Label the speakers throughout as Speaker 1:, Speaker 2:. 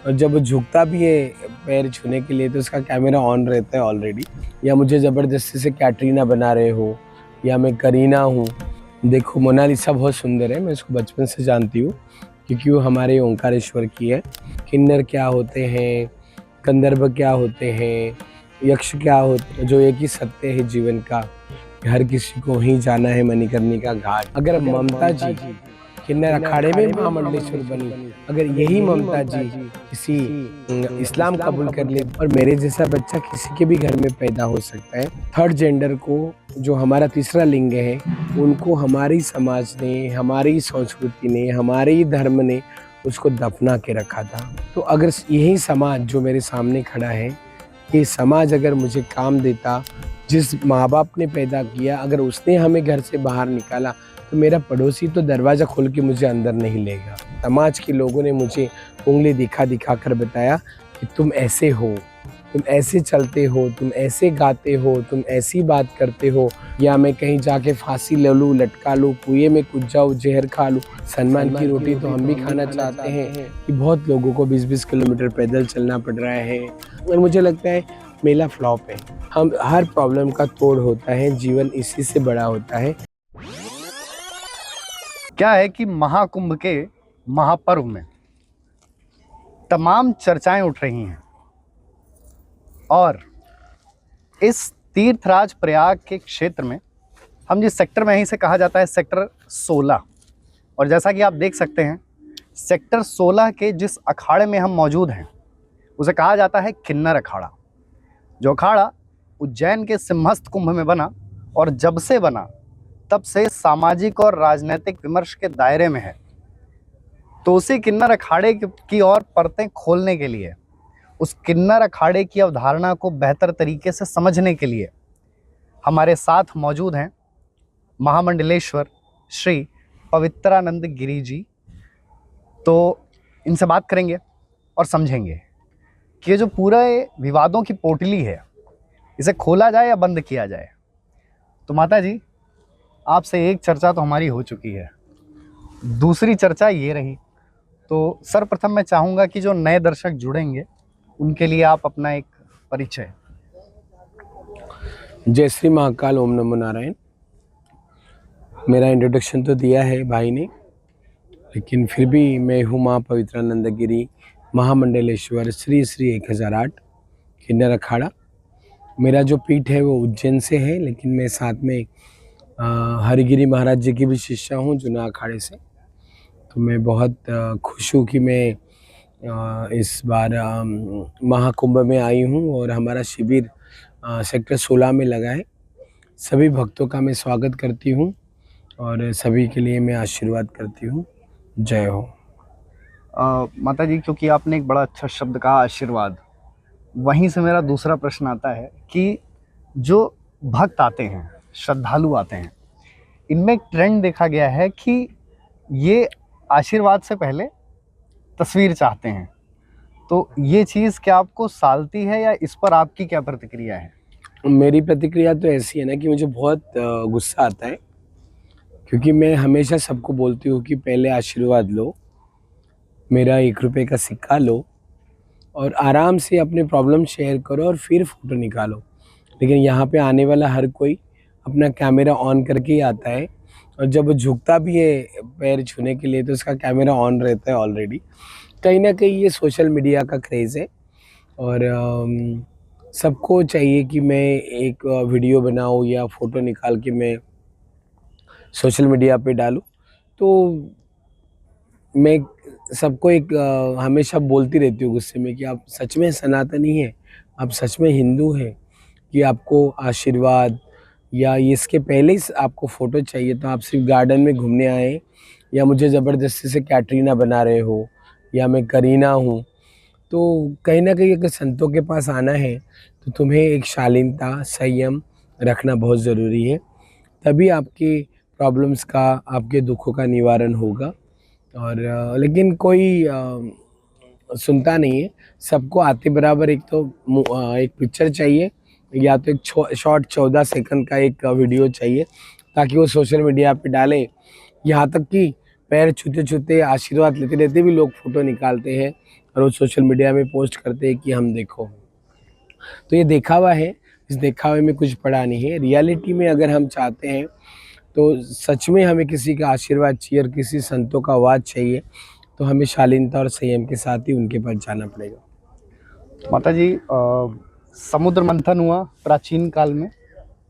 Speaker 1: और जब वो झुकता भी है पैर छूने के लिए तो उसका कैमरा ऑन रहता है ऑलरेडी। या मुझे ज़बरदस्ती से कैटरीना बना रहे हो या मैं करीना हूँ। देखो मोनालिसा बहुत सुंदर है, मैं उसको बचपन से जानती हूँ क्योंकि वो हमारे ओंकारेश्वर की है। किन्नर क्या होते हैं, गंधर्व क्या होते हैं, यक्ष क्या होते हैं, जो एक ही सत्य है जीवन का कि हर किसी को वहीं जाना है मणिकर्णिका घाट। अगर ममता जी किन्नर अखाड़े में महामंडलेश्वर बनी, अगर यही ममता जी किसी इस्लाम कबूल कर ले और मेरे जैसा बच्चा किसी के भी घर में पैदा हो सकता है। थर्ड जेंडर को, जो हमारा तीसरा लिंग है, उनको हमारी समाज ने, हमारी संस्कृति ने, हमारे ही धर्म ने उसको दफना के रखा था। तो अगर यही समाज जो मेरे सामने खड़ा है, ये समाज अगर मुझे काम देता, जिस माँ बाप ने पैदा किया, अगर उसने हमें घर से बाहर निकाला, तो मेरा पड़ोसी तो दरवाज़ा खोल के मुझे अंदर नहीं लेगा। समाज के लोगों ने मुझे उंगली दिखा दिखा कर बताया कि तुम ऐसे हो, तुम ऐसे चलते हो, तुम ऐसे गाते हो, तुम ऐसी बात करते हो, या मैं कहीं जाके फांसी ले लूँ, लटका लूँ, कुएं में कूद जाऊँ, जहर खा लूँ। सम्मान की रोटी तो हम भी खाना चाहते हैं कि बहुत लोगों को 20-20 किलोमीटर पैदल चलना पड़ रहा है। और मुझे लगता है मेला फ्लॉप है। हम हर प्रॉब्लम का तोड़ होता है, जीवन इसी से बड़ा होता है।
Speaker 2: क्या है कि महाकुंभ के महापर्व में तमाम चर्चाएं उठ रही हैं और इस तीर्थराज प्रयाग के क्षेत्र में, हम जिस सेक्टर में, यहीं से कहा जाता है सेक्टर 16, और जैसा कि आप देख सकते हैं सेक्टर 16 के जिस अखाड़े में हम मौजूद हैं उसे कहा जाता है किन्नर अखाड़ा। जो अखाड़ा उज्जैन के सिंहस्थ कुंभ में बना और जब से बना तब से सामाजिक और राजनीतिक विमर्श के दायरे में है। तो उसी किन्नर अखाड़े की और परतें खोलने के लिए, उस किन्नर अखाड़े की अवधारणा को बेहतर तरीके से समझने के लिए हमारे साथ मौजूद हैं महामंडलेश्वर श्री पवित्रानंद गिरी जी। तो इनसे बात करेंगे और समझेंगे कि ये जो पूरा विवादों की पोटली है, इसे खोला जाए या बंद किया जाए। तो माता जी, आपसे एक चर्चा तो हमारी हो चुकी है, दूसरी चर्चा ये रही। तो सर्वप्रथम मैं चाहूँगा कि जो नए दर्शक जुड़ेंगे उनके लिए आप अपना एक परिचय।
Speaker 1: जय श्री महाकाल, ओम नमो नारायण। मेरा इंट्रोडक्शन तो दिया है भाई ने, लेकिन फिर भी मैं हूँ माँ पवित्रानंद गिरी महामंडलेश्वर श्री श्री 1008 किन्नर अखाड़ा। मेरा जो पीठ है वो उज्जैन से है, लेकिन मैं साथ में हरिगिरी महाराज जी की भी शिष्या हूँ जुना अखाड़े से। तो मैं बहुत खुश हूँ कि मैं इस बार महाकुंभ में आई हूँ और हमारा शिविर सेक्टर 16 में लगा है। सभी भक्तों का मैं स्वागत करती हूँ और सभी के लिए मैं आशीर्वाद करती हूँ। जय हो।
Speaker 2: माता जी, क्योंकि आपने एक बड़ा अच्छा शब्द कहा आशीर्वाद, वहीं से मेरा दूसरा प्रश्न आता है कि जो भक्त आते हैं, श्रद्धालु आते हैं, इनमें एक ट्रेंड देखा गया है कि ये आशीर्वाद से पहले तस्वीर चाहते हैं। तो ये चीज़ क्या आपको सालती है या इस पर आपकी क्या प्रतिक्रिया है?
Speaker 1: मेरी प्रतिक्रिया तो ऐसी है ना कि मुझे बहुत गुस्सा आता है, क्योंकि मैं हमेशा सबको बोलती हूँ कि पहले आशीर्वाद लो, मेरा 1 रुपये का सिक्का लो और आराम से अपने प्रॉब्लम शेयर करो और फिर फ़ोटो निकालो। लेकिन यहाँ पे आने वाला हर कोई अपना कैमरा ऑन करके ही आता है, और जब वो झुकता भी है पैर छूने के लिए तो उसका कैमरा ऑन रहता है ऑलरेडी। कहीं ना कहीं ये सोशल मीडिया का क्रेज़ है और सबको चाहिए कि मैं एक वीडियो बनाऊँ या फ़ोटो निकाल के मैं सोशल मीडिया पे डालूँ। तो मैं सबको एक हमेशा बोलती रहती हूँ गुस्से में कि आप सच में सनातनी हैं, आप सच में हिंदू हैं, कि आपको आशीर्वाद या इसके पहले ही आपको फ़ोटो चाहिए तो आप सिर्फ गार्डन में घूमने आए, या मुझे ज़बरदस्ती से कैटरीना बना रहे हो या मैं करीना हूँ। तो कहीं ना कहीं अगर संतों के पास आना है तो तुम्हें एक शालीनता, संयम रखना बहुत ज़रूरी है, तभी आपके प्रॉब्लम्स का, आपके दुखों का निवारण होगा। और लेकिन कोई सुनता नहीं है। सबको आते बराबर एक तो एक पिक्चर चाहिए, या तो एक शॉर्ट 14 सेकंड का एक वीडियो चाहिए ताकि वो सोशल मीडिया पे डाले। यहाँ तक कि पैर छूते छूते आशीर्वाद लेते लेते भी लोग फोटो निकालते हैं और वो सोशल मीडिया में पोस्ट करते हैं कि हम देखो। तो ये दिखावा है, इस दिखावे में कुछ पड़ा नहीं है। रियलिटी में अगर हम चाहते हैं तो सच में हमें किसी का आशीर्वाद चाहिए और किसी संतों का वाद चाहिए, तो हमें शालीनता और संयम के साथ ही उनके पास जाना पड़ेगा।
Speaker 2: माता जी, समुद्र मंथन हुआ प्राचीन काल में,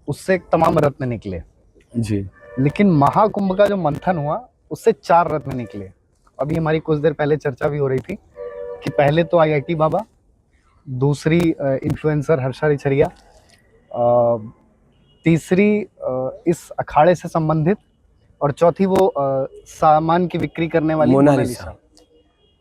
Speaker 2: उससे तमाम रत्न निकले,
Speaker 1: जी।
Speaker 2: लेकिन महाकुंभ का जो मंथन हुआ उससे 4 रत्न निकले। अभी हमारी कुछ देर पहले चर्चा भी हो रही थी कि पहले तो आईआईटी बाबा, दूसरी इन्फ्लुएंसर हर्षा रिछरिया, तीसरी इस अखाड़े से संबंधित, और चौथी वो सामान की बिक्री करने वाली मोनालिसा।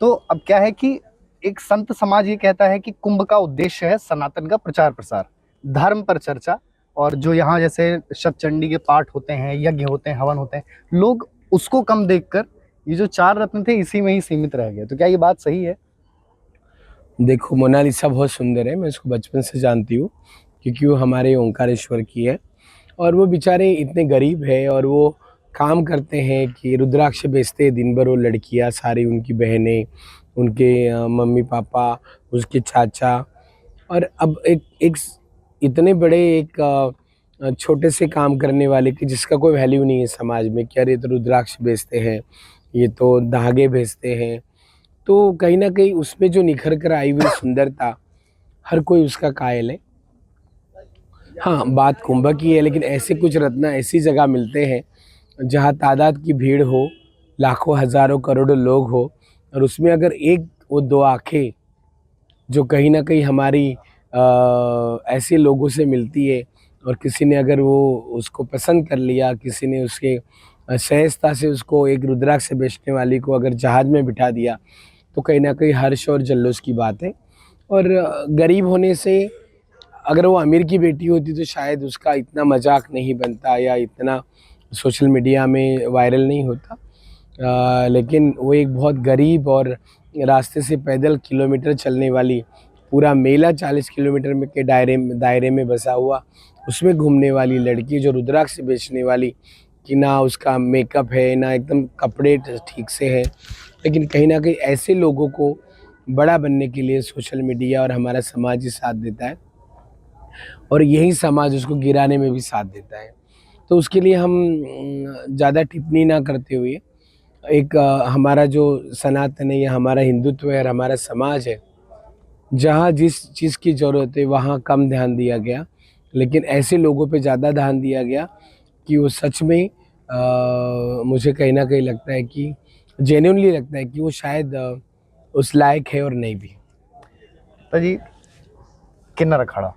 Speaker 2: तो अब क्या है कि एक संत समाज ये कहता है कि कुंभ का उद्देश्य है सनातन का प्रचार प्रसार, धर्म पर चर्चा, और जो यहाँ जैसे शतचंडी के पाठ होते हैं, यज्ञ होते हैं, हवन होते हैं, लोग उसको कम देखकर ये जो 4 रत्न थे इसी में ही सीमित रह गए। तो क्या ये बात सही है?
Speaker 1: देखो, मोनालिसा बहुत सुंदर है, मैं उसको बचपन से जानती हूँ क्योंकि वो हमारे ओंकारेश्वर की है और वो बेचारे इतने गरीब है और वो काम करते हैं कि रुद्राक्ष बेचते हैं दिन भर। वो लड़कियाँ सारी, उनकी बहनें, उनके मम्मी पापा, उसके चाचा, और अब एक इतने बड़े एक छोटे से काम करने वाले की जिसका कोई वैल्यू नहीं है समाज में, कि अरे ये तो रुद्राक्ष बेचते हैं, ये तो धागे बेचते हैं। तो कहीं ना कहीं उसमें जो निखर कर आई हुई सुंदरता, हर कोई उसका कायल है। हाँ, बात कुंभ की है, लेकिन ऐसे कुछ रत्न ऐसी जगह मिलते हैं जहाँ तादाद की भीड़ हो, लाखों हजारों करोड़ों लोग हो, और उसमें अगर एक वो 2 आंखें जो कहीं ना कहीं हमारी ऐसे लोगों से मिलती है, और किसी ने अगर वो उसको पसंद कर लिया, किसी ने उसके सहजता से उसको एक रुद्राक्ष से बेचने वाली को अगर जहाज में बिठा दिया, तो कहीं ना कहीं हर्ष और जल्लोष की बात है। और गरीब होने से, अगर वो अमीर की बेटी होती तो शायद उसका इतना मजाक नहीं बनता या इतना सोशल मीडिया में वायरल नहीं होता। लेकिन वो एक बहुत गरीब और रास्ते से पैदल किलोमीटर चलने वाली, पूरा मेला 40 किलोमीटर में के दायरे में बसा हुआ, उसमें घूमने वाली लड़की जो रुद्राक्ष बेचने वाली, कि ना उसका मेकअप है, ना एकदम कपड़े ठीक से है, लेकिन कहीं ना कहीं ऐसे लोगों को बड़ा बनने के लिए सोशल मीडिया और हमारा समाज ही साथ देता है, और यही समाज उसको गिराने में भी साथ देता है। तो उसके लिए हम ज़्यादा टिप्पणी ना करते हुए, एक हमारा जो सनातन है या हमारा हिंदुत्व है और हमारा समाज है, जहाँ जिस चीज़ की ज़रूरत है वहाँ कम ध्यान दिया गया, लेकिन ऐसे लोगों पे ज़्यादा ध्यान दिया गया कि वो सच में मुझे कहीं ना कहीं लगता है कि जेन्युइनली लगता है कि वो शायद उस लायक है और नहीं भी।
Speaker 2: तो जी, किन्नर अखाड़ा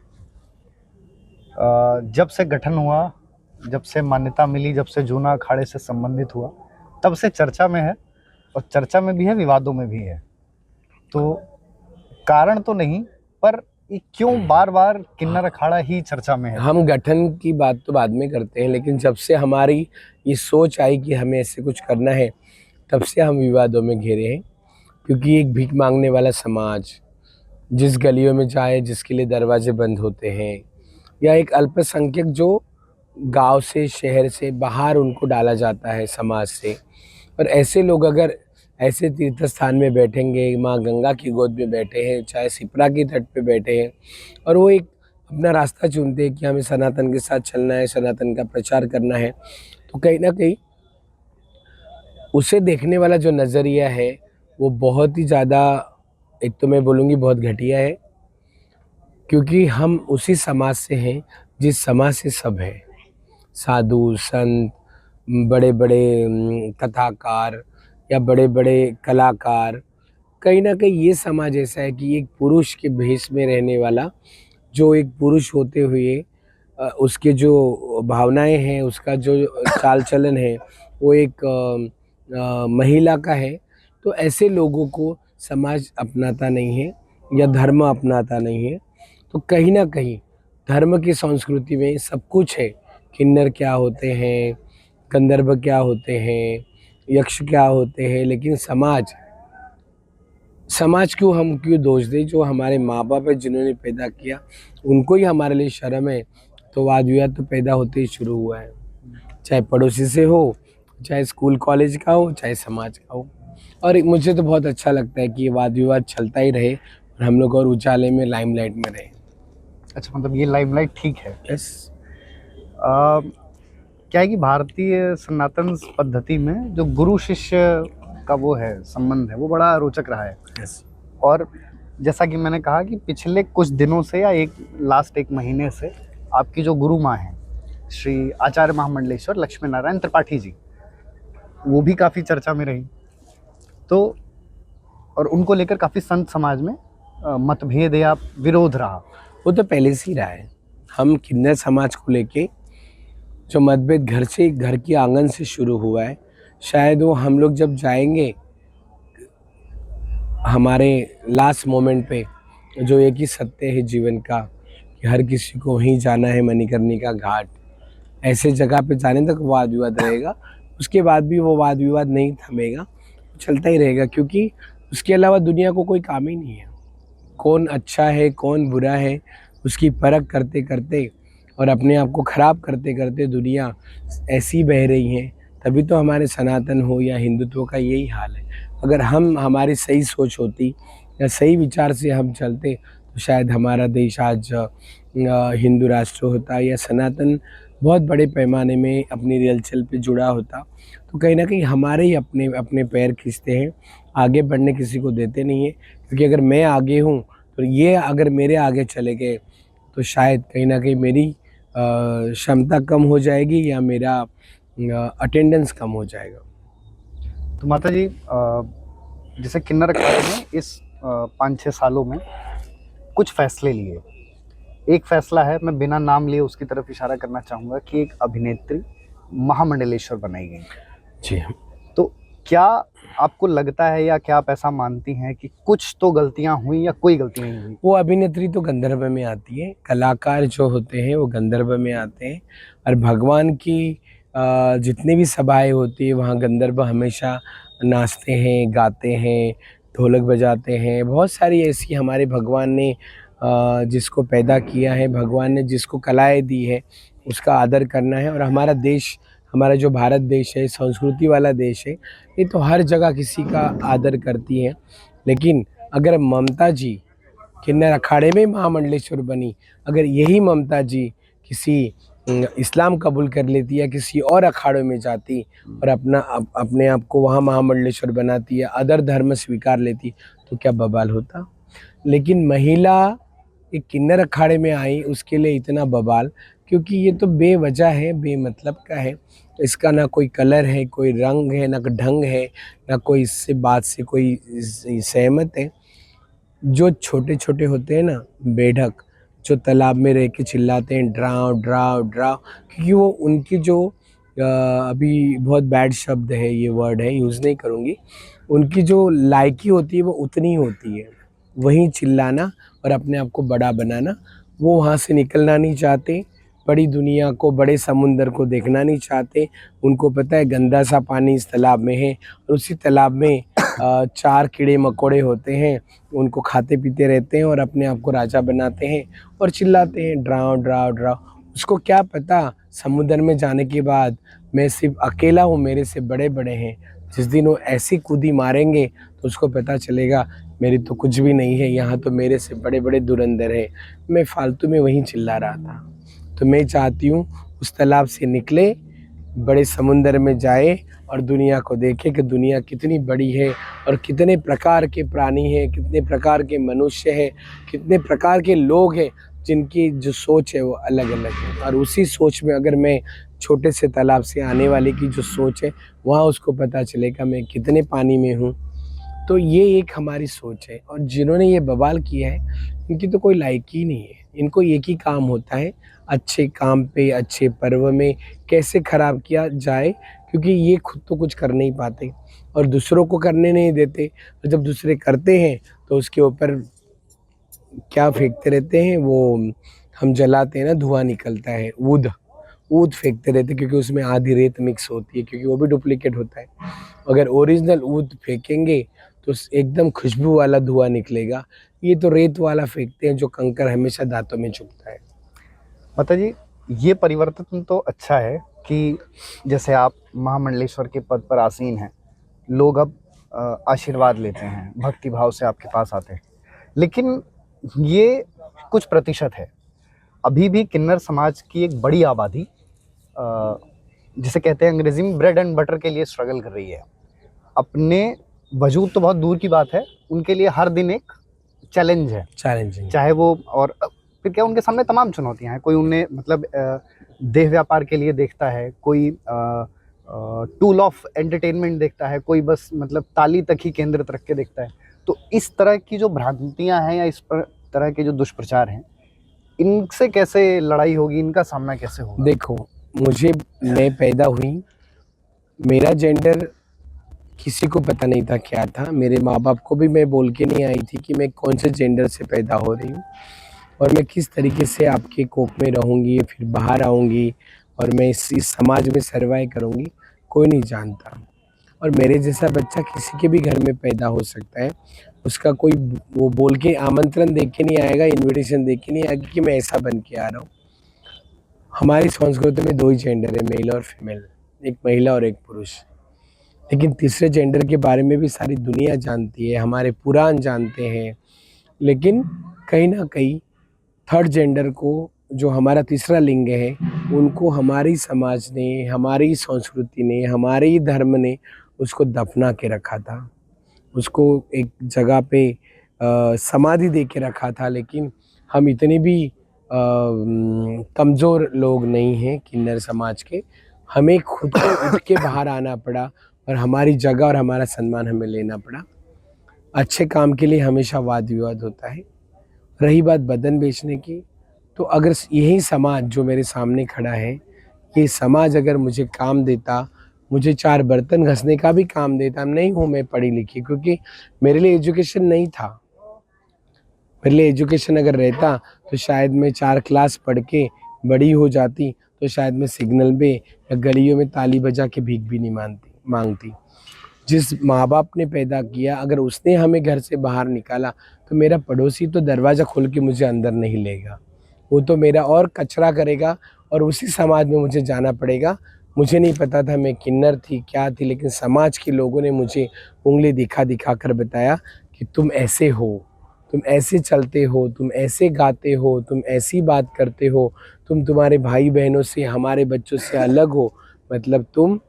Speaker 2: जब से गठन हुआ, जब से मान्यता मिली, जब से जूना अखाड़े से संबंधित हुआ, तब से चर्चा में है, और चर्चा में भी है, विवादों में भी है। तो कारण तो नहीं, पर ये क्यों बार बार किन्नर अखाड़ा ही चर्चा में है?
Speaker 1: हम गठन की बात तो बाद में करते हैं, लेकिन जब से हमारी ये सोच आई कि हमें ऐसे कुछ करना है, तब से हम विवादों में घिरे हैं। क्योंकि एक भीख मांगने वाला समाज जिस गलियों में जाए, जिसके लिए दरवाजे बंद होते हैं, या एक अल्पसंख्यक जो गांव से, शहर से बाहर उनको डाला जाता है समाज से, और ऐसे लोग अगर ऐसे तीर्थ स्थान में बैठेंगे, माँ गंगा की गोद में बैठे हैं, चाहे सिपरा के तट पे बैठे हैं, और वो एक अपना रास्ता चुनते हैं कि हमें सनातन के साथ चलना है, सनातन का प्रचार करना है, तो कहीं ना कहीं उसे देखने वाला जो नज़रिया है वो बहुत ही ज़्यादा, एक तो मैं बोलूँगी बहुत घटिया है, क्योंकि हम उसी समाज से हैं जिस समाज से सब है, साधु संत, बड़े बड़े कथाकार या बड़े बड़े कलाकार। कहीं ना कहीं ये समाज ऐसा है कि एक पुरुष के भेष में रहने वाला, जो एक पुरुष होते हुए उसके जो भावनाएं हैं, उसका जो चाल चलन है, वो एक महिला का है। तो ऐसे लोगों को समाज अपनाता नहीं है या धर्म अपनाता नहीं है। तो कहीं ना कहीं धर्म की संस्कृति में सब कुछ है। किन्नर क्या होते हैं, गंधर्व क्या होते हैं, यक्ष क्या होते हैं, लेकिन समाज क्यों हम क्यों दोष दें? जो हमारे माँ बाप है, जिन्होंने पैदा किया, उनको ही हमारे लिए शर्म है, तो वाद विवाद तो पैदा होते ही शुरू हुआ है, चाहे पड़ोसी से हो, चाहे स्कूल कॉलेज का हो, चाहे समाज का हो। और मुझे तो बहुत अच्छा लगता है कि ये वाद विवाद चलता ही रहे और हम लोग और उजाले में, लाइमलाइट में रहे।
Speaker 2: अच्छा, मतलब ये लाइमलाइट ठीक है।
Speaker 1: यस।
Speaker 2: आ, क्या है कि भारतीय सनातन पद्धति में जो गुरु शिष्य का वो है संबंध है, वो बड़ा रोचक रहा है।
Speaker 1: यस।
Speaker 2: और जैसा कि मैंने कहा कि पिछले कुछ दिनों से या लास्ट एक महीने से आपकी जो गुरु माँ हैं श्री आचार्य महामंडलेश्वर लक्ष्मी नारायण त्रिपाठी जी, वो भी काफ़ी चर्चा में रही। तो और उनको लेकर काफ़ी संत समाज में मतभेद या विरोध रहा।
Speaker 1: वो तो पहले से ही रहा है। हम किन्नर समाज को लेके जो मतभेद घर की आंगन से शुरू हुआ है, शायद वो हम लोग जब जाएंगे हमारे लास्ट मोमेंट पे, जो एक ही सत्य है जीवन का कि हर किसी को वहीं जाना है, मणिकर्णिका घाट, ऐसे जगह पे जाने तक वाद विवाद रहेगा। उसके बाद भी वो वाद विवाद नहीं थमेगा, चलता ही रहेगा, क्योंकि उसके अलावा दुनिया को कोई काम ही नहीं है। कौन अच्छा है कौन बुरा है उसकी परख करते करते और अपने आप को ख़राब करते करते दुनिया ऐसी बह रही है। तभी तो हमारे सनातन हो या हिंदुत्व का यही हाल है। अगर हम हमारी सही सोच होती या सही विचार से हम चलते तो शायद हमारा देश आज हिंदू राष्ट्र होता या सनातन बहुत बड़े पैमाने में अपनी रेलचल पे जुड़ा होता। तो कहीं ना कहीं हमारे ही अपने अपने पैर खींचते हैं, आगे बढ़ने किसी को देते नहीं है। क्योंकि अगर मैं आगे हूँ तो ये अगर मेरे आगे चले गए तो शायद कहीं ना कहीं मेरी क्षमता कम हो जाएगी या मेरा अटेंडेंस कम हो जाएगा।
Speaker 2: तो माता जी, जैसे किन्नर अखाड़े में इस 5-6 सालों में कुछ फैसले लिए। एक फैसला है, मैं बिना नाम लिए उसकी तरफ इशारा करना चाहूँगा, कि एक अभिनेत्री महामंडलेश्वर बनाई गई।
Speaker 1: जी।
Speaker 2: तो क्या आपको लगता है या क्या आप ऐसा मानती हैं कि कुछ तो गलतियां हुई या कोई गलती नहीं हुई?
Speaker 1: वो अभिनेत्री तो गंधर्व में आती है, कलाकार जो होते हैं वो गंधर्व में आते हैं। और भगवान की जितनी भी सभाएं होती है वहाँ गंधर्व हमेशा नाचते हैं, गाते हैं, ढोलक बजाते हैं। बहुत सारी ऐसी हमारे भगवान ने जिसको पैदा किया है, भगवान ने जिसको कलाएं दी है उसका आदर करना है। और हमारा देश, हमारा जो भारत देश है, संस्कृति वाला देश है, ये तो हर जगह किसी का आदर करती है। लेकिन अगर ममता जी किन्नर अखाड़े में महामंडलेश्वर बनी, अगर यही ममता जी किसी इस्लाम कबूल कर लेती या किसी और अखाड़ों में जाती और अपने आप को वहाँ महामंडलेश्वर बनाती या अदर धर्म स्वीकार लेती तो क्या बवाल होता। लेकिन महिला एक किन्नर अखाड़े में आई, उसके लिए इतना बवाल, क्योंकि ये तो बेवजह है, बेमतलब का है। इसका ना कोई कलर है, कोई रंग है, ना ढंग है, ना कोई इससे बात से कोई सहमत है। जो छोटे छोटे होते हैं ना बेढक, जो तालाब में रह के चिल्लाते हैं ड्राव ड्राव ड्राव, क्योंकि वो उनकी जो अभी बहुत बैड शब्द है, ये वर्ड है यूज़ नहीं करूँगी, उनकी जो लायकी होती है वो उतनी होती है, वहीं चिल्लाना और अपने आप को बड़ा बनाना। वो वहाँ से निकलना नहीं चाहते, बड़ी दुनिया को, बड़े समुंदर को देखना नहीं चाहते। उनको पता है गंदा सा पानी इस तालाब में है और उसी तालाब में 4 कीड़े मकोड़े होते हैं, उनको खाते पीते रहते हैं और अपने आप को राजा बनाते हैं और चिल्लाते हैं ड्राव ड्राव ड्राव। उसको क्या पता समुद्र में जाने के बाद मैं सिर्फ अकेला हूँ, मेरे से बड़े बड़े हैं। जिस दिन वो ऐसी कूदी मारेंगे तो उसको पता चलेगा मेरी तो कुछ भी नहीं है, यहाँ तो मेरे से बड़े बड़े धुरंधर हैं। मैं फालतू में वहीं चिल्ला रहा था। तो मैं चाहती हूँ उस तालाब से निकले, बड़े समुंदर में जाए और दुनिया को देखे कि दुनिया कितनी बड़ी है और कितने प्रकार के प्राणी हैं, कितने प्रकार के मनुष्य हैं, कितने प्रकार के लोग हैं जिनकी जो सोच है वो अलग अलग है। और उसी सोच में अगर मैं छोटे से तालाब से आने वाले की जो सोच है वहाँ उसको पता चलेगा मैं कितने पानी में हूँ। तो ये एक हमारी सोच है। और जिन्होंने ये बवाल किया है इनकी तो कोई लायकी ही नहीं है। इनको एक ही काम होता है, अच्छे काम पे, अच्छे पर्व में कैसे ख़राब किया जाए, क्योंकि ये खुद तो कुछ कर नहीं पाते और दूसरों को करने नहीं देते। और जब दूसरे करते हैं तो उसके ऊपर क्या फेंकते रहते हैं, वो हम जलाते हैं ना, धुआं निकलता है, ऊद फेंकते रहते हैं, क्योंकि उसमें आधी रेत मिक्स होती है, क्योंकि वो भी डुप्लीकेट होता है। अगर ओरिजिनल ऊद फेंकेंगे तो एकदम खुशबू वाला धुआं निकलेगा। ये तो रेत वाला फेंकते हैं जो कंकर हमेशा दांतों में चुभता है।
Speaker 2: माता जी, ये परिवर्तन तो अच्छा है कि जैसे आप महामंडलेश्वर के पद पर आसीन हैं, लोग अब आशीर्वाद लेते हैं, भक्ति भाव से आपके पास आते हैं, लेकिन ये कुछ प्रतिशत है। अभी भी किन्नर समाज की एक बड़ी आबादी जिसे कहते हैं अंग्रेजी में ब्रेड एंड बटर के लिए स्ट्रगल कर रही है। अपने वजूद तो बहुत दूर की बात है, उनके लिए हर दिन एक चैलेंज है,
Speaker 1: चैलेंजिंग।
Speaker 2: चाहे वो, और फिर क्या उनके सामने तमाम चुनौतियां हैं। कोई उन्हें मतलब देह व्यापार के लिए देखता है, कोई टूल ऑफ एंटरटेनमेंट देखता है, कोई बस मतलब ताली तक ही केंद्रित रख के देखता है। तो इस तरह की जो भ्रांतियां हैं या इस तरह के जो दुष्प्रचार हैं, इनसे कैसे लड़ाई होगी, इनका सामना कैसे होगा?
Speaker 1: देखो, मैं पैदा हुई, मेरा जेंडर किसी को पता नहीं था क्या था। मेरे माँ बाप को भी मैं बोल के नहीं आई थी कि मैं कौन से जेंडर से पैदा हो रही हूँ और मैं किस तरीके से आपके कोख में रहूँगी, फिर बाहर आऊँगी और मैं इस समाज में सर्वाइव करूँगी, कोई नहीं जानता। और मेरे जैसा बच्चा किसी के भी घर में पैदा हो सकता है। उसका कोई वो बोल के आमंत्रण दे के नहीं आएगा, इन्विटेशन दे के नहीं आएगा कि मैं ऐसा बन के आ रहा हूँ। हमारी संस्कृति में 2 ही जेंडर है, मेल और फीमेल, एक महिला और एक पुरुष। लेकिन तीसरे जेंडर के बारे में भी सारी दुनिया जानती है, हमारे पुराण जानते हैं। लेकिन कहीं ना कहीं थर्ड जेंडर को, जो हमारा तीसरा लिंग है, उनको हमारी समाज ने, हमारी संस्कृति ने, हमारे ही धर्म ने उसको दफना के रखा था, उसको एक जगह पे समाधि दे के रखा था। लेकिन हम इतने भी कमज़ोर लोग नहीं हैं किन्नर समाज के। हमें खुद को उठ के बाहर आना पड़ा और हमारी जगह और हमारा सम्मान हमें लेना पड़ा। अच्छे काम के लिए हमेशा वाद विवाद होता है। रही बात बदन बेचने की, तो अगर यही समाज जो मेरे सामने खड़ा है, ये समाज अगर मुझे काम देता, मुझे 4 बर्तन घसने का भी काम देता, नहीं हूँ मैं पढ़ी लिखी, क्योंकि मेरे लिए एजुकेशन नहीं था। मेरे लिए एजुकेशन अगर रहता तो शायद मैं 4 क्लास पढ़ के बड़ी हो जाती, तो शायद मैं सिग्नल पे या गलियों में ताली बजा के भीख भी नहीं मांगती। जिस माँ बाप ने पैदा किया, अगर उसने हमें घर से बाहर निकाला, तो मेरा पड़ोसी तो दरवाज़ा खोल के मुझे अंदर नहीं लेगा, वो तो मेरा और कचरा करेगा और उसी समाज में मुझे जाना पड़ेगा। मुझे नहीं पता था मैं किन्नर थी क्या थी, लेकिन समाज के लोगों ने मुझे उंगली दिखा दिखा कर बताया कि तुम ऐसे हो, तुम ऐसे चलते हो, तुम ऐसे गाते हो, तुम ऐसी बात करते हो, तुम तुम्हारे भाई बहनों से, हमारे बच्चों से अलग हो, मतलब तुम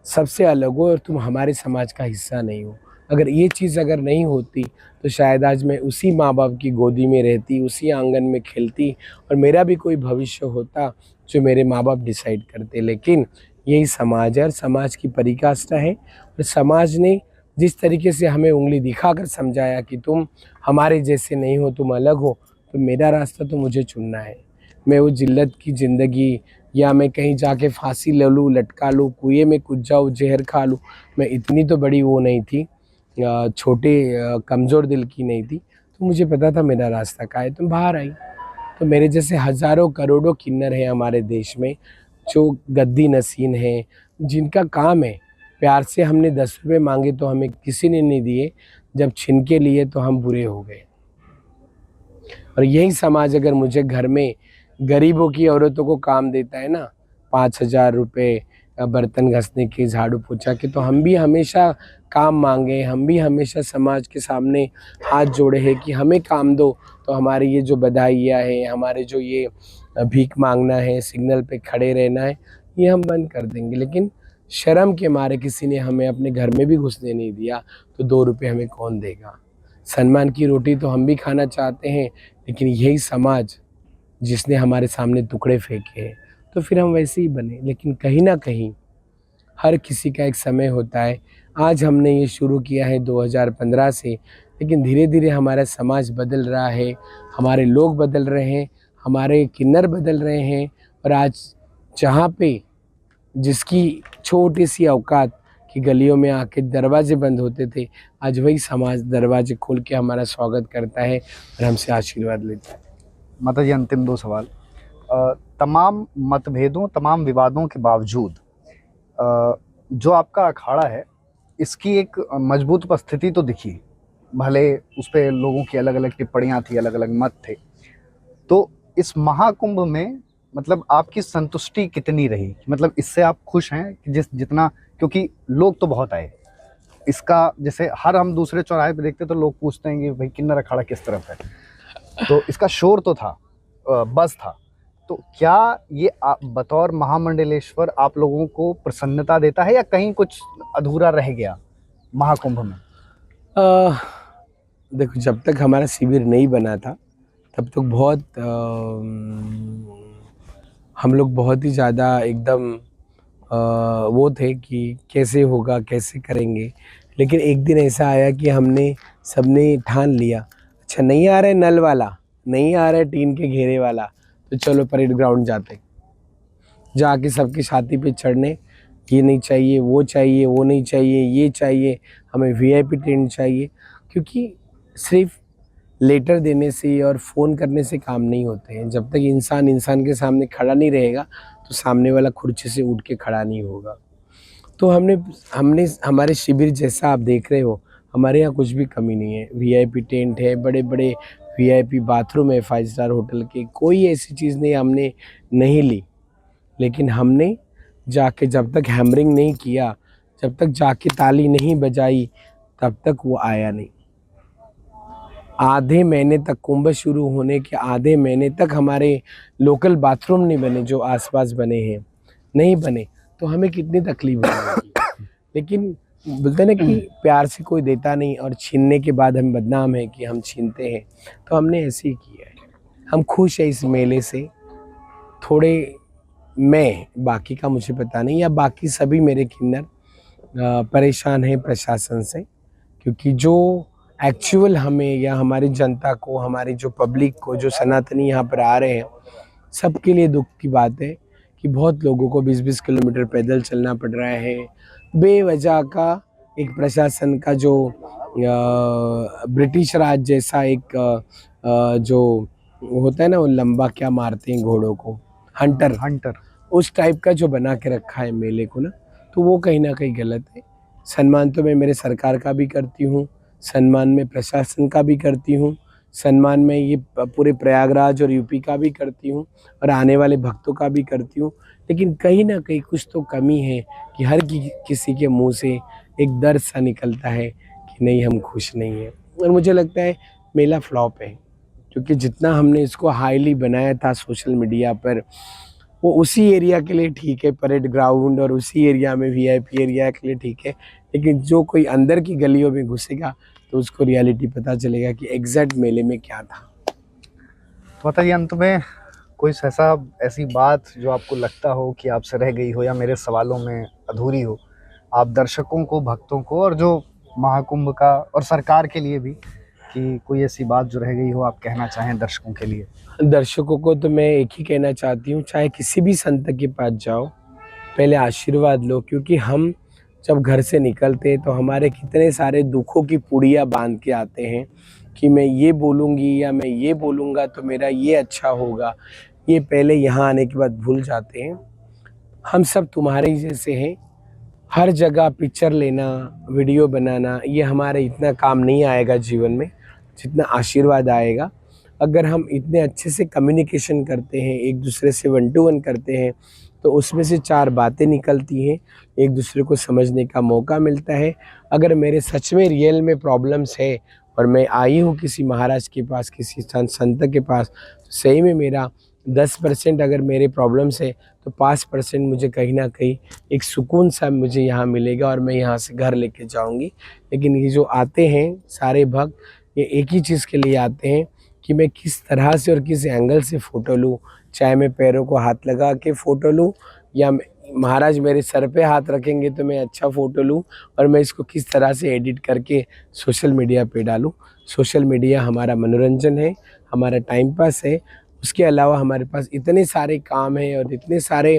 Speaker 1: सबसे अलग हो और तुम हमारे समाज का हिस्सा नहीं हो। अगर ये चीज़ अगर नहीं होती तो शायद आज मैं उसी माँ बाप की गोदी में रहती, उसी आंगन में खेलती और मेरा भी कोई भविष्य होता जो मेरे माँ बाप डिसाइड करते। लेकिन यही समाज है और समाज की परिकाष्ठा है। और समाज ने जिस तरीके से हमें उंगली दिखाकर समझाया कि तुम हमारे जैसे नहीं हो, तुम अलग हो, तो मेरा रास्ता तो मुझे चुनना है। मैं वो जिल्लत की ज़िंदगी, या मैं कहीं जाके फांसी ले लूँ, लटका लूँ, कुएं में कूद जाऊँ, जहर खा लूँ, मैं इतनी तो बड़ी वो नहीं थी, छोटे कमज़ोर दिल की नहीं थी। तो मुझे पता था मेरा रास्ता क्या है, तो बाहर आई। तो मेरे जैसे हज़ारों करोड़ों किन्नर हैं हमारे देश में, जो गद्दी नसीन हैं, जिनका काम है प्यार से, हमने 10 रुपये मांगे तो हमें किसी ने नहीं दिए, जब छीन के लिए तो हम बुरे हो गए। और यही समाज अगर मुझे घर में गरीबों की औरतों को काम देता है ना, 5,000 रुपये बर्तन घसने के, झाड़ू पोछा के, तो हम भी हमेशा काम मांगे, हम भी हमेशा समाज के सामने हाथ जोड़े हैं कि हमें काम दो। तो हमारे ये जो बधाइयाँ हैं, हमारे जो ये भीख मांगना है, सिग्नल पे खड़े रहना है, ये हम बंद कर देंगे। लेकिन शर्म के मारे किसी ने हमें अपने घर में भी घुसने नहीं दिया, तो 2 रुपये हमें कौन देगा? सम्मान की रोटी तो हम भी खाना चाहते हैं, लेकिन यही समाज जिसने हमारे सामने टुकड़े फेंके हैं, तो फिर हम वैसे ही बने। लेकिन कहीं ना कहीं हर किसी का एक समय होता है। आज हमने ये शुरू किया है 2015 से, लेकिन धीरे धीरे हमारा समाज बदल रहा है, हमारे लोग बदल रहे हैं, हमारे किन्नर बदल रहे हैं। और आज जहाँ पे जिसकी छोटी सी औकात की गलियों में आके दरवाजे बंद होते थे, आज वही समाज दरवाजे खोल के हमारा स्वागत करता है और हमसे आशीर्वाद लेता है।
Speaker 2: माता जी, अंतिम 2 सवाल। तमाम मतभेदों, तमाम विवादों के बावजूद जो आपका अखाड़ा है, इसकी एक मजबूत उपस्थिति तो दिखी, भले उस पे लोगों की अलग अलग टिप्पणियां थी, अलग अलग मत थे। तो इस महाकुंभ में मतलब आपकी संतुष्टि कितनी रही, मतलब इससे आप खुश हैं कि जितना, क्योंकि लोग तो बहुत आए इसका, जैसे हर हम दूसरे चौराहे पे देखते तो लोग पूछते हैं कि भाई किन्नर अखाड़ा किस तरफ है, तो इसका शोर तो था, बस था, तो क्या ये बतौर महामंडलेश्वर आप लोगों को प्रसन्नता देता है या कहीं कुछ अधूरा रह गया महाकुंभ में?
Speaker 1: अ, देखो, जब तक हमारा शिविर नहीं बना था तब तक बहुत हम लोग बहुत ही ज़्यादा एकदम वो थे कि कैसे होगा, कैसे करेंगे। लेकिन एक दिन ऐसा आया कि हमने सबने ठान लिया, अच्छा नहीं आ रहा है नल वाला, नहीं आ रहा है टीन के घेरे वाला, तो चलो परेड ग्राउंड जाते हैं। जाके सबकी छाती पे चढ़ने, ये नहीं चाहिए, वो चाहिए, वो नहीं चाहिए, ये चाहिए, हमें वीआईपी टेंट चाहिए। क्योंकि सिर्फ लेटर देने से और फ़ोन करने से काम नहीं होते हैं। जब तक इंसान इंसान के सामने खड़ा नहीं रहेगा तो सामने वाला कुर्सी से उठ के खड़ा नहीं होगा। तो हमने हमने हमारे शिविर जैसा आप देख रहे हो, हमारे यहाँ कुछ भी कमी नहीं है। वीआईपी टेंट है, बड़े-बड़े वीआईपी बाथरूम है 5 स्टार होटल के, कोई ऐसी चीज़ नहीं हमने नहीं ली। लेकिन हमने जाके जब तक हैमरिंग नहीं किया, जब तक जाके ताली नहीं बजाई, तब तक वो आया नहीं। आधे महीने तक, कुंभ शुरू होने के आधे महीने तक हमारे लोकल बाथरूम नहीं बने, जो आसपास बने हैं, नहीं बने, तो हमें कितनी तकलीफ होगी। लेकिन बोलते हैं ना कि प्यार से कोई देता नहीं और छीनने के बाद हम बदनाम हैं कि हम छीनते हैं, तो हमने ऐसे ही किया है। हम खुश हैं इस मेले से। थोड़े मैं, बाकी का मुझे पता नहीं, या बाकी सभी मेरे किन्नर परेशान हैं प्रशासन से, क्योंकि जो एक्चुअल हमें या हमारी जनता को, हमारी जो पब्लिक को, जो सनातनी यहाँ पर आ रहे हैं, सबके लिए दुख की बात है कि बहुत लोगों को 20-20 किलोमीटर पैदल चलना पड़ रहा है बेवजह का। एक प्रशासन का जो ब्रिटिश राज जैसा एक जो होता है ना, वो लंबा क्या मारते हैं घोड़ों को, हंटर
Speaker 2: हंटर।
Speaker 1: उस टाइप का जो बना के रखा है मेले को ना, तो वो कहीं ना कहीं गलत है। सम्मान तो मैं मेरे सरकार का भी करती हूँ, सम्मान में प्रशासन का भी करती हूँ, सम्मान में ये पूरे प्रयागराज और यूपी का भी करती हूँ, और आने वाले भक्तों का भी करती हूँ। लेकिन कहीं ना कहीं कुछ तो कमी है कि हर किसी के मुंह से एक दर्द सा निकलता है कि नहीं, हम खुश नहीं हैं। और मुझे लगता है मेला फ्लॉप है, क्योंकि जितना हमने इसको हाईली बनाया था सोशल मीडिया पर, वो उसी एरिया के लिए ठीक है, परेड ग्राउंड, और उसी एरिया में वीआईपी एरिया के लिए ठीक है। लेकिन जो कोई अंदर की गलियों में घुसेगा तो उसको रियलिटी पता चलेगा कि एग्जैक्ट मेले में क्या था।
Speaker 2: तो बताइए अंत में कोई ऐसा ऐसी बात जो आपको लगता हो कि आपसे रह गई हो या मेरे सवालों में अधूरी हो, आप दर्शकों को, भक्तों को, और जो महाकुंभ का और सरकार के लिए भी, कि कोई ऐसी बात जो रह गई हो आप कहना चाहें दर्शकों के लिए?
Speaker 1: दर्शकों को तो मैं एक ही कहना चाहती हूँ, चाहे किसी भी संत के पास जाओ, पहले आशीर्वाद लो। क्योंकि हम जब घर से निकलते हैं तो हमारे कितने सारे दुखों की पुड़िया बांध के आते हैं कि मैं ये बोलूँगी या मैं ये बोलूँगा तो मेरा ये अच्छा होगा। ये पहले यहाँ आने के बाद भूल जाते हैं। हम सब तुम्हारे ही जैसे हैं। हर जगह पिक्चर लेना, वीडियो बनाना, ये हमारे इतना काम नहीं आएगा जीवन में जितना आशीर्वाद आएगा। अगर हम इतने अच्छे से कम्युनिकेशन करते हैं, एक दूसरे से 1 टू 1 करते हैं, तो उसमें से 4 बातें निकलती हैं, एक दूसरे को समझने का मौका मिलता है। अगर मेरे सच में रियल में प्रॉब्लम्स है और मैं आई हूँ किसी महाराज के पास, किसी संत के पास, तो सही में मेरा 10% अगर मेरे प्रॉब्लम्स है तो 5% मुझे कहीं ना कहीं एक सुकून सा मुझे यहाँ मिलेगा और मैं यहाँ से घर लेके जाऊँगी। लेकिन ये जो आते हैं सारे भक्त, ये एक ही चीज़ के लिए आते हैं कि मैं किस तरह से और किस एंगल से फ़ोटो लूँ। चाहे मैं पैरों को हाथ लगा के फ़ोटो लूँ या महाराज मेरे सर पे हाथ रखेंगे तो मैं अच्छा फ़ोटो लूँ, और मैं इसको किस तरह से एडिट करके सोशल मीडिया पे डालूँ। सोशल मीडिया हमारा मनोरंजन है, हमारा टाइम पास है। उसके अलावा हमारे पास इतने सारे काम हैं और इतने सारे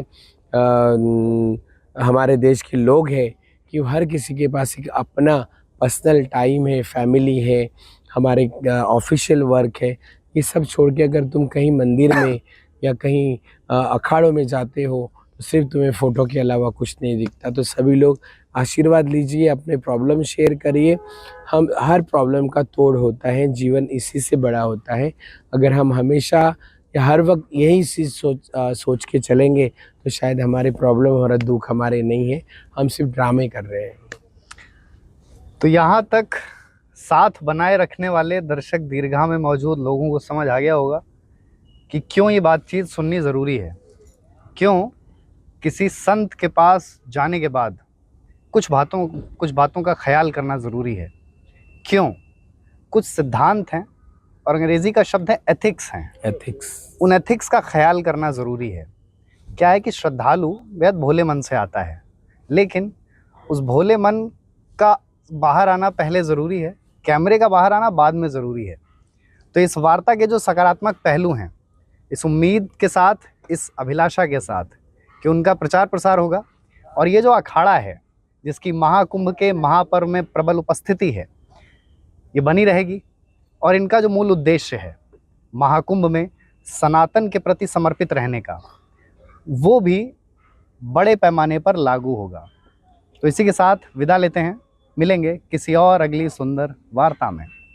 Speaker 1: हमारे देश के लोग हैं कि हर किसी के पास एक अपना पर्सनल टाइम है, फैमिली है, हमारे ऑफिशियल वर्क है। ये सब छोड़ के अगर तुम कहीं मंदिर में या कहीं अखाड़ों में जाते हो तो सिर्फ तुम्हें फ़ोटो के अलावा कुछ नहीं दिखता। तो सभी लोग आशीर्वाद लीजिए, अपने प्रॉब्लम शेयर करिए। हम हर प्रॉब्लम का तोड़ होता है, जीवन इसी से बड़ा होता है। अगर हम हमेशा या हर वक्त यही चीज़ सोच के चलेंगे तो शायद हमारी प्रॉब्लम और दुख हमारे नहीं है, हम सिर्फ ड्रामे कर रहे हैं।
Speaker 2: तो यहाँ तक साथ बनाए रखने वाले दर्शक दीर्घा में मौजूद लोगों को समझ आ गया होगा कि क्यों ये बातचीत सुननी ज़रूरी है, क्यों किसी संत के पास जाने के बाद कुछ बातों का ख्याल करना ज़रूरी है, क्यों कुछ सिद्धांत हैं और अंग्रेज़ी का शब्द है एथिक्स हैं,
Speaker 1: एथिक्स।
Speaker 2: उन एथिक्स का ख्याल करना ज़रूरी है। क्या है कि श्रद्धालु बेहद भोले मन से आता है, लेकिन उस भोले मन का बाहर आना पहले ज़रूरी है, कैमरे का बाहर आना बाद में ज़रूरी है। तो इस वार्ता के जो सकारात्मक पहलू हैं, इस उम्मीद के साथ, इस अभिलाषा के साथ कि उनका प्रचार प्रसार होगा और ये जो अखाड़ा है जिसकी महाकुंभ के महापर्व में प्रबल उपस्थिति है, ये बनी रहेगी। और इनका जो मूल उद्देश्य है महाकुंभ में सनातन के प्रति समर्पित रहने का, वो भी बड़े पैमाने पर लागू होगा। तो इसी के साथ विदा लेते हैं, मिलेंगे किसी और अगली सुंदर वार्ता में।